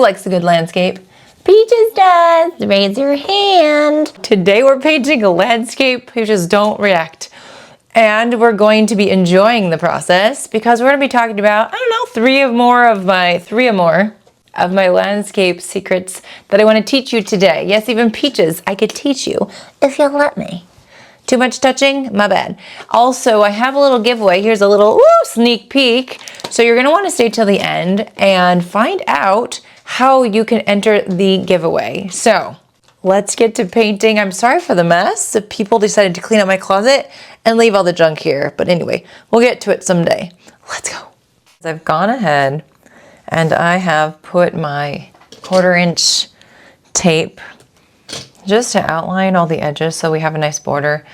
Who likes a good landscape? Peaches does. Raise your hand. Today we're painting a landscape. Peaches, don't react. And we're going to be enjoying the process because we're going to be talking about, I don't know, three or more of my landscape secrets that I want to teach you today. Yes, even Peaches, I could teach you if you'll let me. Too much touching? My bad. Also, I have a little giveaway. Here's a little sneak peek. So you're going to want to stay till the end and find out how you can enter the giveaway. So let's get to painting. I'm sorry for the mess. If people decided to clean up my closet and leave all the junk here. But anyway, we'll get to it someday. Let's go. I've gone ahead and I have put my 1/4 inch tape just to outline all the edges so we have a nice border.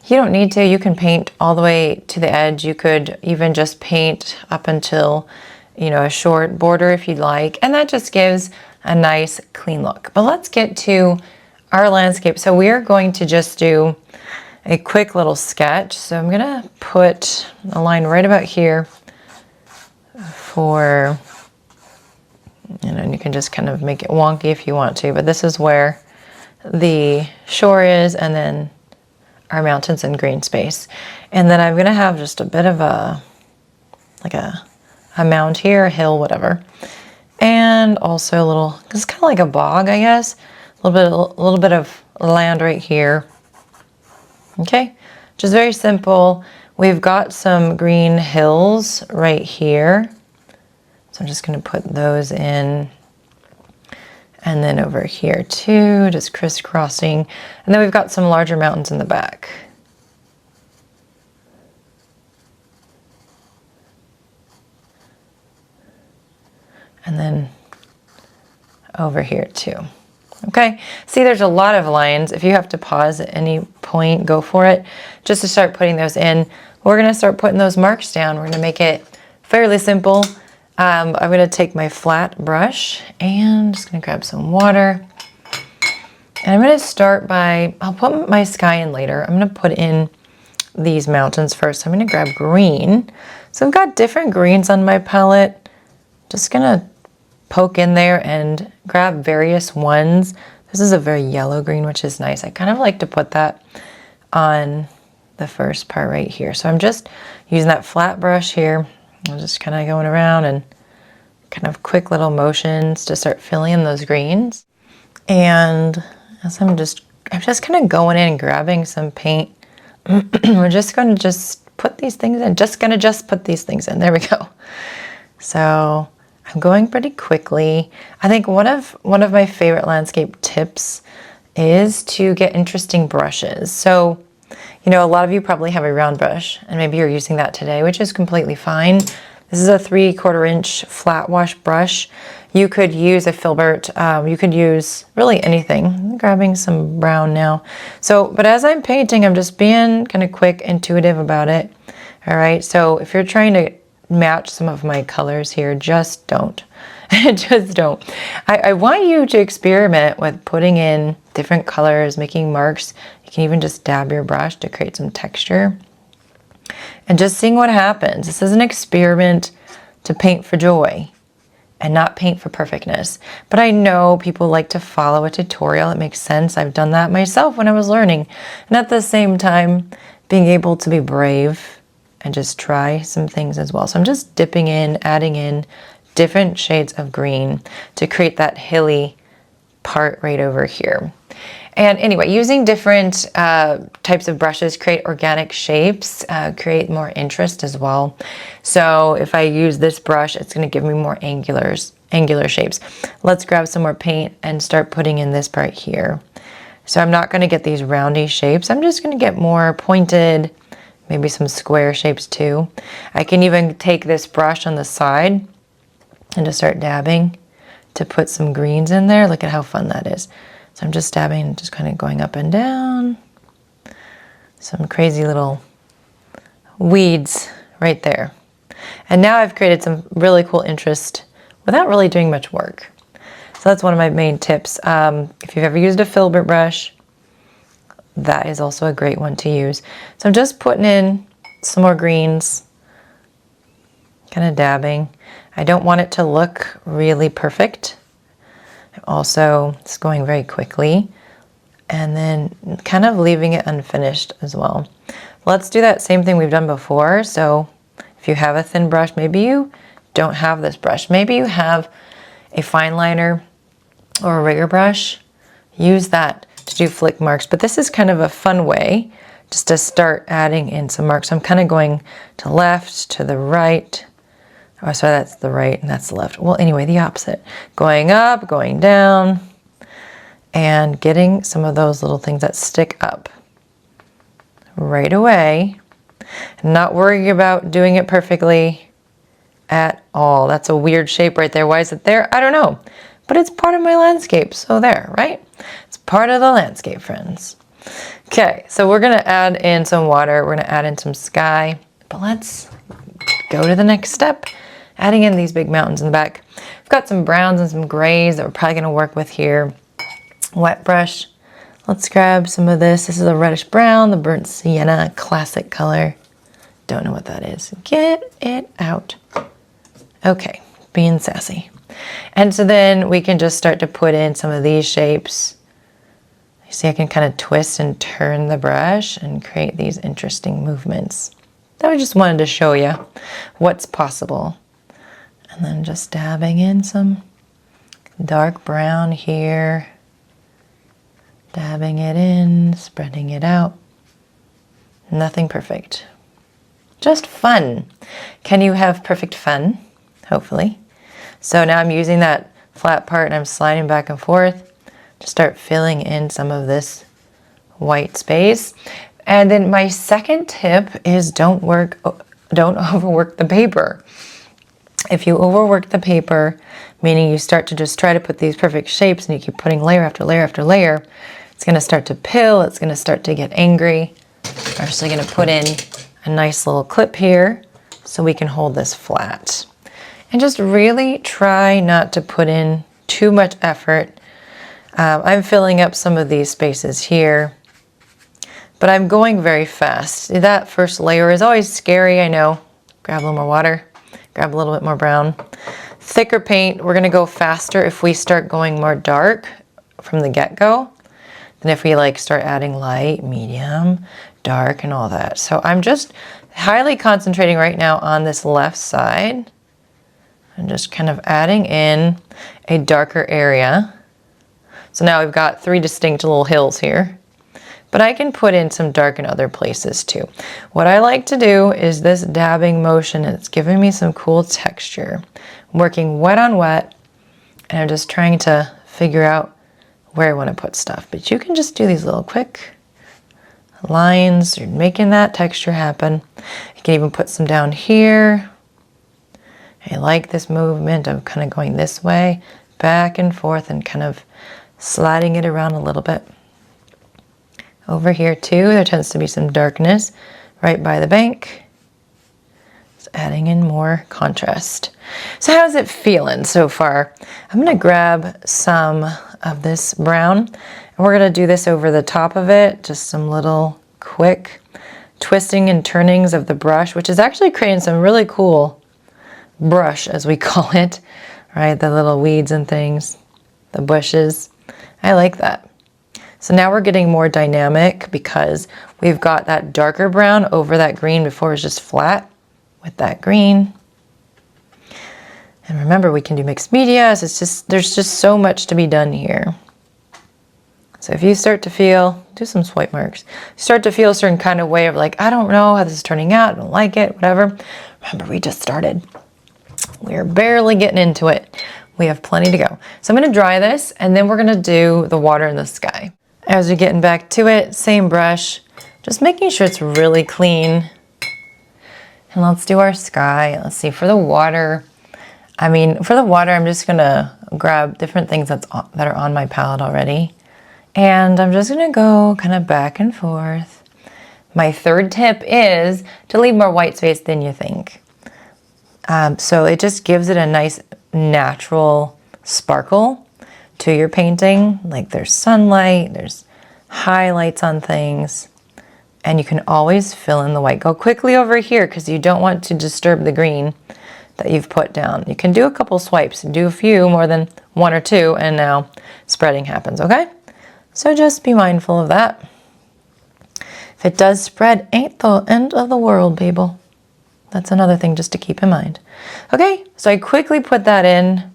You don't need to, you can paint all the way to the edge. You could even just paint up until, you know, a short border if you'd like. And that just gives a nice clean look. But let's get to our landscape. So we are going to just do a quick little sketch. So I'm gonna put a line right about here for, you know, and you can just kind of make it wonky if you want to, but this is where the shore is, and then our mountains and green space. And then I'm gonna have just a bit of a, like a mound here, a hill, whatever. And also a little, it's kind of like a bog, I guess. A little bit of land right here. Okay, just very simple. We've got some green hills right here. So I'm just gonna put those in. And then over here too, just crisscrossing. And then we've got some larger mountains in the back. And then over here too. Okay, see there's a lot of lines. If you have to pause at any point, go for it. Just to start putting those in. We're gonna start putting those marks down. We're gonna make it fairly simple. I'm going to take my flat brush and just going to grab some water. And I'm going to start by, I'll put my sky in later. I'm going to put in these mountains first. I'm going to grab green. So I've got different greens on my palette. Just going to poke in there and grab various ones. This is a very yellow green, which is nice. I kind of like to put that on the first part right here. So I'm just using that flat brush here. I'm just kind of going around and kind of quick little motions to start filling in those greens. And as I'm just kind of going in and grabbing some paint. We're just going to just put these things in. Just put these things in. There we go. So I'm going pretty quickly. I think one of my favorite landscape tips is to get interesting brushes. So, you know, a lot of you probably have a round brush and maybe you're using that today, which is completely fine. This is a 3/4 inch flat wash brush. You could use a filbert. You could use really anything. I'm grabbing some brown now. So, but as I'm painting, I'm just being kind of quick, intuitive about it. All right. So if you're trying to match some of my colors here, just don't. Just don't. I want you to experiment with putting in different colors, making marks. You can even just dab your brush to create some texture and just seeing what happens. This is an experiment to paint for joy and not paint for perfectness. But I know people like to follow a tutorial. It makes sense. I've done that myself when I was learning. And at the same time, being able to be brave and just try some things as well. So I'm just dipping in, adding in different shades of green to create that hilly part right over here. And anyway, using different types of brushes create organic shapes, create more interest as well. So if I use this brush, it's going to give me more angular shapes. Let's grab some more paint and start putting in this part here. So I'm not going to get these roundy shapes. I'm just going to get more pointed, maybe some square shapes too. I can even take this brush on the side and just start dabbing to put some greens in there. Look at how fun that is. So I'm just dabbing, just kind of going up and down. Some crazy little weeds right there. And now I've created some really cool interest without really doing much work. So that's one of my main tips. If you've ever used a filbert brush, that is also a great one to use. So I'm just putting in some more greens, kind of dabbing. I don't want it to look really perfect. I'm also just going very quickly and then kind of leaving it unfinished as well. Let's do that same thing we've done before. So if you have a thin brush, maybe you don't have this brush. Maybe you have a fine liner or a rigger brush. Use that to do flick marks. But this is kind of a fun way just to start adding in some marks. So I'm kind of going to left, to the right. Oh, sorry, that's the right and that's the left. Well, anyway, the opposite. Going up, going down, and getting some of those little things that stick up right away. Not worrying about doing it perfectly at all. That's a weird shape right there. Why is it there? I don't know. But it's part of my landscape, so there, right? It's part of the landscape, friends. Okay, so we're gonna add in some water. We're gonna add in some sky, but let's go to the next step. Adding in these big mountains in the back. I've got some browns and some grays that we're probably gonna work with here. Wet brush. Let's grab some of this. This is a reddish brown, the burnt sienna, classic color. Don't know what that is. Get it out. Okay, being sassy. And so then we can just start to put in some of these shapes. You see I can kind of twist and turn the brush and create these interesting movements. That I just wanted to show you what's possible. And then just dabbing in some dark brown here. Dabbing it in, spreading it out. Nothing perfect. Just fun. Can you have perfect fun? Hopefully. So now I'm using that flat part and I'm sliding back and forth to start filling in some of this white space. And then my second tip is don't overwork the paper. If you overwork the paper, meaning you start to just try to put these perfect shapes and you keep putting layer after layer after layer, it's going to start to pill, it's going to start to get angry. I'm actually going to put in a nice little clip here so we can hold this flat. And just really try not to put in too much effort. I'm filling up some of these spaces here, but I'm going very fast. That first layer is always scary, I know. Grab a little more water, grab a little bit more brown. Thicker paint, we're gonna go faster if we start going more dark from the get-go than if we like start adding light, medium, dark, and all that. So I'm just highly concentrating right now on this left side. And just kind of adding in a darker area. So now we've got 3 distinct little hills here. But I can put in some dark in other places too. What I like to do is this dabbing motion, and it's giving me some cool texture. I'm working wet on wet, and I'm just trying to figure out where I want to put stuff. But you can just do these little quick lines. You're making that texture happen. You can even put some down here. I like this movement of kind of going this way, back and forth, and kind of sliding it around a little bit. Over here too, there tends to be some darkness right by the bank. Just adding in more contrast. So how's it feeling so far? I'm gonna grab some of this brown, and we're gonna do this over the top of it, just some little quick twisting and turnings of the brush, which is actually creating some really cool brush, as we call it, right? The little weeds and things, the bushes. I like that. So now we're getting more dynamic because we've got that darker brown over that green. Before it was just flat with that green. And remember, we can do mixed media. So it's just, there's just so much to be done here. So if you start to feel, do some swipe marks. You start to feel a certain kind of way of like, I don't know how this is turning out. I don't like it, whatever. Remember, we just started. We're barely getting into it. We have plenty to go. So I'm going to dry this, and then we're going to do the water in the sky. As you're getting back to it, same brush, just making sure it's really clean. And let's do our sky. Let's see, for the water, I'm just going to grab different things that are on my palette already. And I'm just going to go kind of back and forth. My third tip is to leave more white space than you think. So it just gives it a nice natural sparkle to your painting. Like there's sunlight, there's highlights on things, and you can always fill in the white. Go quickly over here because you don't want to disturb the green that you've put down. You can do a couple swipes and do a few more than one or two, and now spreading happens, okay? So just be mindful of that. If it does spread, ain't the end of the world, people. That's another thing just to keep in mind. Okay, so I quickly put that in.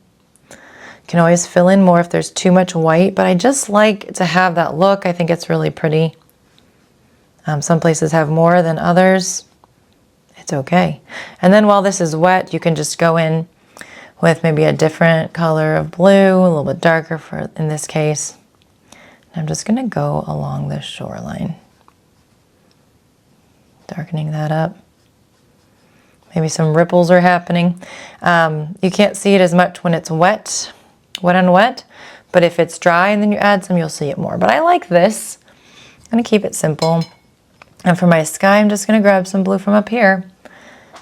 You can always fill in more if there's too much white, but I just like to have that look. I think it's really pretty. Some places have more than others. It's okay. And then while this is wet, you can just go in with maybe a different color of blue, a little bit darker for in this case. I'm just gonna go along the shoreline. Darkening that up. Maybe some ripples are happening. You can't see it as much when it's wet on wet, but if it's dry and then you add some, you'll see it more. But I like this. I'm gonna keep it simple. And for my sky, I'm just gonna grab some blue from up here.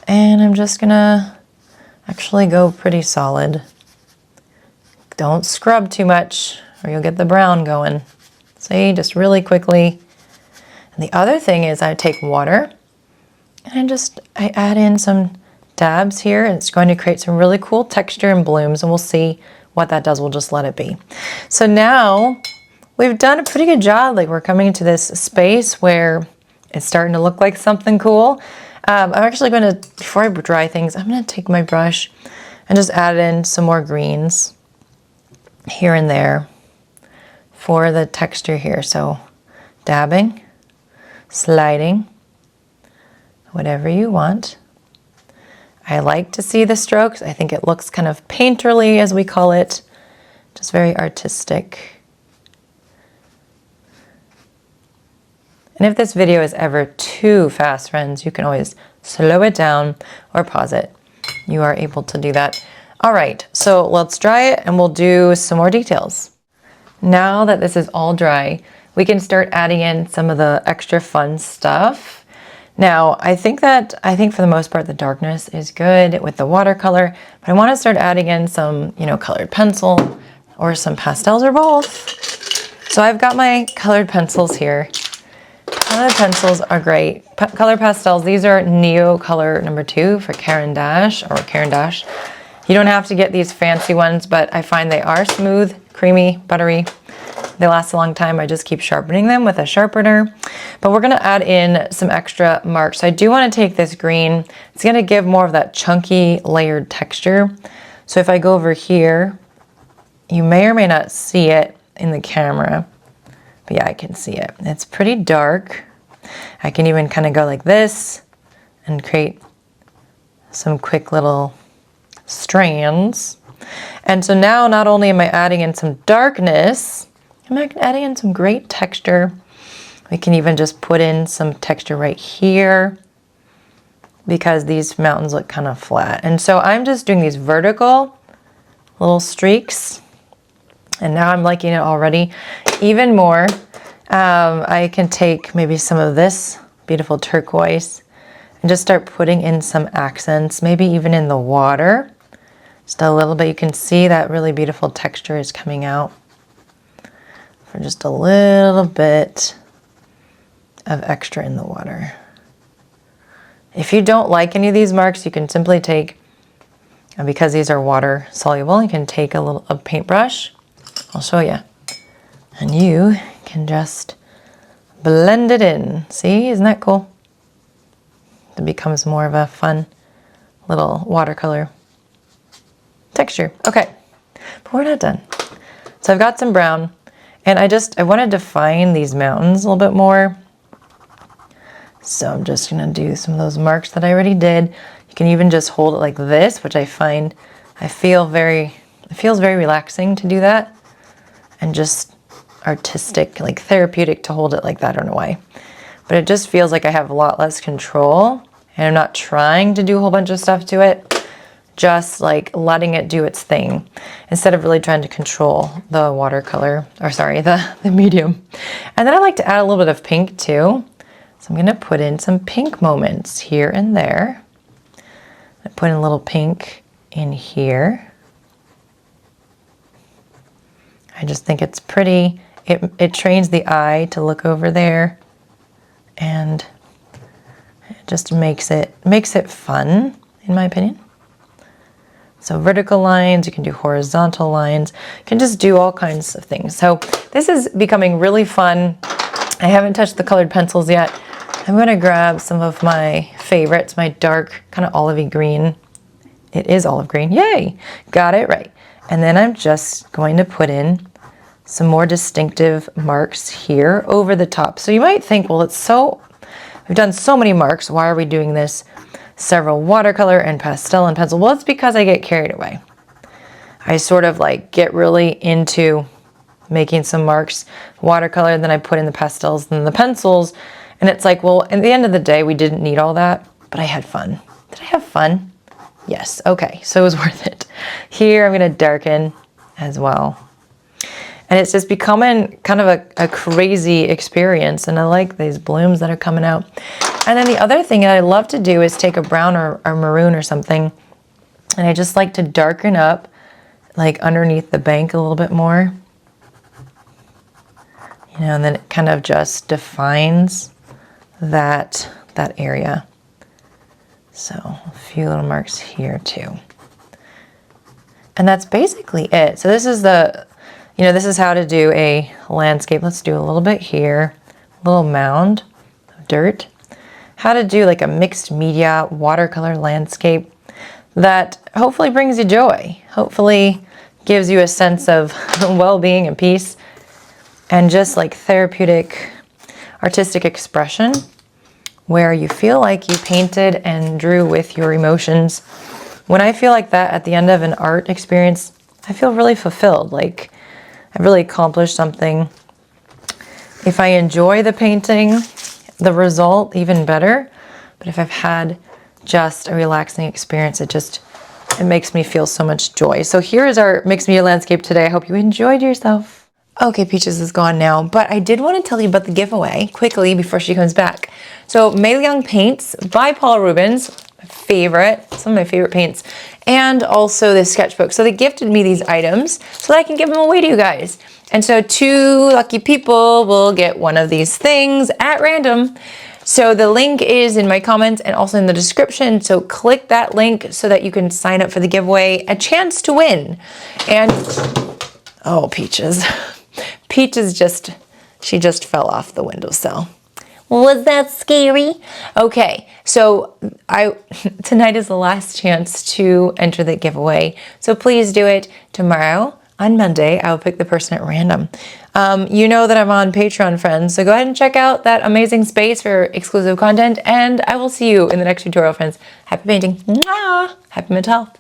And I'm just gonna actually go pretty solid. Don't scrub too much or you'll get the brown going. See, just really quickly. And the other thing is I take water and I add in some dabs here, and it's going to create some really cool texture and blooms, and we'll see what that does. We'll just let it be. So now we've done a pretty good job. Like, we're coming into this space where it's starting to look like something cool. I'm actually going to, before I dry things, I'm going to take my brush and just add in some more greens here and there for the texture here. So dabbing, sliding, whatever you want. I like to see the strokes. I think it looks kind of painterly, as we call it, just very artistic. And if this video is ever too fast, friends, you can always slow it down or pause it. You are able to do that. All right, so let's dry it and we'll do some more details. Now that this is all dry, we can start adding in some of the extra fun stuff. Now, I think for the most part, the darkness is good with the watercolor, but I want to start adding in some, colored pencil or some pastels or both. So I've got my colored pencils here. Colored pencils are great. Color pastels, these are Neo Color number 2 for Caran d'Ache or Caran d'Ache. You don't have to get these fancy ones, but I find they are smooth, creamy, buttery. They last a long time. I just keep sharpening them with a sharpener. But we're gonna add in some extra marks. So I do wanna take this green. It's gonna give more of that chunky layered texture. So if I go over here, you may or may not see it in the camera, but yeah, I can see it. It's pretty dark. I can even kind of go like this and create some quick little strands. And so now not only am I adding in some darkness, I'm adding in some great texture. We can even just put in some texture right here because these mountains look kind of flat. And so I'm just doing these vertical little streaks. And now I'm liking it already even more. I can take maybe some of this beautiful turquoise and just start putting in some accents, maybe even in the water. Just a little bit. You can see that really beautiful texture is coming out for just a little bit of extra in the water. If you don't like any of these marks, you can simply take, and because these are water soluble, you can take a paintbrush. I'll show you. And you can just blend it in. See, isn't that cool? It becomes more of a fun little watercolor texture. Okay, but we're not done. So I've got some brown, and I want to define these mountains a little bit more. So I'm just gonna do some of those marks that I already did. You can even just hold it like this, which it feels very relaxing to do that, and just artistic, like therapeutic to hold it like that. I don't know why, but it just feels like I have a lot less control, and I'm not trying to do a whole bunch of stuff to it. Just like letting it do its thing instead of really trying to control the watercolor, or sorry, the medium. And then I like to add a little bit of pink too. So I'm gonna put in some pink moments here and there. I put in a little pink in here. I just think it's pretty. It trains the eye to look over there, and it just makes it fun, in my opinion. So vertical lines, you can do horizontal lines, you can just do all kinds of things. So this is becoming really fun. I haven't touched the colored pencils yet. I'm gonna grab some of my favorites, my dark kind of olivey green. It is olive green, yay, got it right. And then I'm just going to put in some more distinctive marks here over the top. So you might think, well, we've done so many marks, why are we doing this? Several watercolor and pastel and pencil. Well, it's because I get carried away. I sort of like get really into making some marks, watercolor, then I put in the pastels and the pencils. And it's like, well, at the end of the day, we didn't need all that, but I had fun. Did I have fun? Yes, okay, so it was worth it. Here, I'm gonna darken as well. And it's just becoming kind of a crazy experience. And I like these blooms that are coming out. And then the other thing that I love to do is take a brown or maroon or something. And I just like to darken up like underneath the bank a little bit more. You know, and then it kind of just defines that area. So a few little marks here too. And that's basically it. So this is this is how to do a landscape. Let's do a little bit here, a little mound of dirt. How to do like a mixed media watercolor landscape that hopefully brings you joy, hopefully gives you a sense of well-being and peace and just like therapeutic artistic expression where you feel like you painted and drew with your emotions. When I feel like that at the end of an art experience, I feel really fulfilled, like I've really accomplished something. If I enjoy the painting, the result even better. But if I've had just a relaxing experience, it makes me feel so much joy. So here is our mixed media landscape today. I hope you enjoyed yourself. Okay, Peaches is gone now, but I did want to tell you about the giveaway quickly before she comes back. So Mei Liang paints by Paul Rubens, some of my favorite paints, and also this sketchbook. So they gifted me these items so that I can give them away to you guys. And so 2 lucky people will get one of these things at random. So the link is in my comments and also in the description. So click that link so that you can sign up for the giveaway, a chance to win. And, oh, Peaches. Peaches she just fell off the windowsill. Was that scary? Okay, so tonight is the last chance to enter the giveaway. So please do it tomorrow. On Monday, I'll pick the person at random. You know that I'm on Patreon, friends, so go ahead and check out that amazing space for exclusive content, and I will see you in the next tutorial, friends. Happy painting. Mwah! Happy mental health.